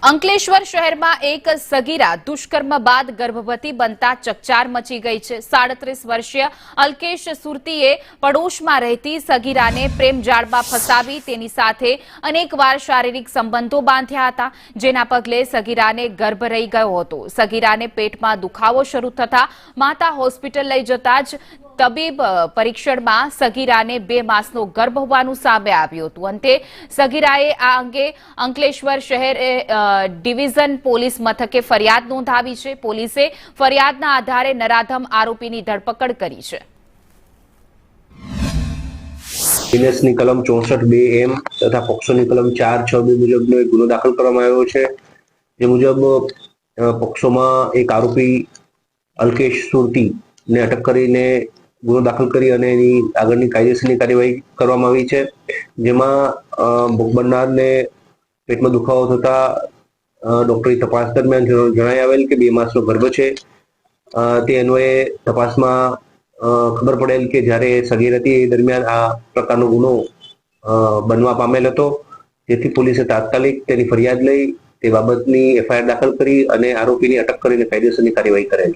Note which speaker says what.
Speaker 1: અંકલેશ્વર શહેરમાં એક સગીરા દુષ્કર્મ બાદ ગર્ભવતી બનતા ચકચાર મચી ગઈ છે। 37 વર્ષીય અલ્કેશ સુરતીએ પડોશમાં રહેતી સગીરાને પ્રેમ જાળમાં ફસાવી તેની સાથે અનેકવાર શારીરિક સંબંધો બાંધ્યા હતા, જેના પગલે સગીરાને ગર્ભ રહી ગયો હતો। સગીરાને પેટમાં દુખાવો શરૂ થતા માતા હોસ્પિટલ લઈ જતા જ તબીબ પરીક્ષણમાં સગીરાને 2 માસનો ગર્ભ હોવાનું સામે આવ્યું હતું। અંતે સગીરાએ આ અંગે અંકલેશ્વર શહેર ડિવિઝન પોલીસ મથકે ફરિયાદ નોંધાવી છે। પોલીસે ફરિયાદના આધારે નરાધમ આરોપીની ધરપકડ કરી છે।
Speaker 2: બીએનએસની કલમ 64(2)M તથા પોક્સોની કલમ 462 મુજબનો એક ગુનો દાખલ કરવામાં આવ્યો છે। જે મુજબ પોક્સોમાં એક આરોપી અલ્કેશ સુરતીને અટક કરીને ગુનો દાખલ કરી અને એની આગળની કાયદેસરની કાર્યવાહી કરવામાં આવી છે। જેમાં ભોગ બનનારને પેટમાં દુખાવો થતા ડોક્ટરી તપાસ દરમિયાન જણાઈ આવેલ કે 2 માસનો ગર્ભ છે। તે અન્વયે તપાસમાં ખબર પડેલ કે જ્યારે સગીર હતી એ દરમિયાન આ પ્રકારનો ગુનો બનવા પામેલ હતો, જેથી પોલીસે તાત્કાલિક તેની ફરિયાદ લઈ તે બાબતની FIR દાખલ કરી અને આરોપીની અટક કરીને કાયદેસરની કાર્યવાહી કરેલ।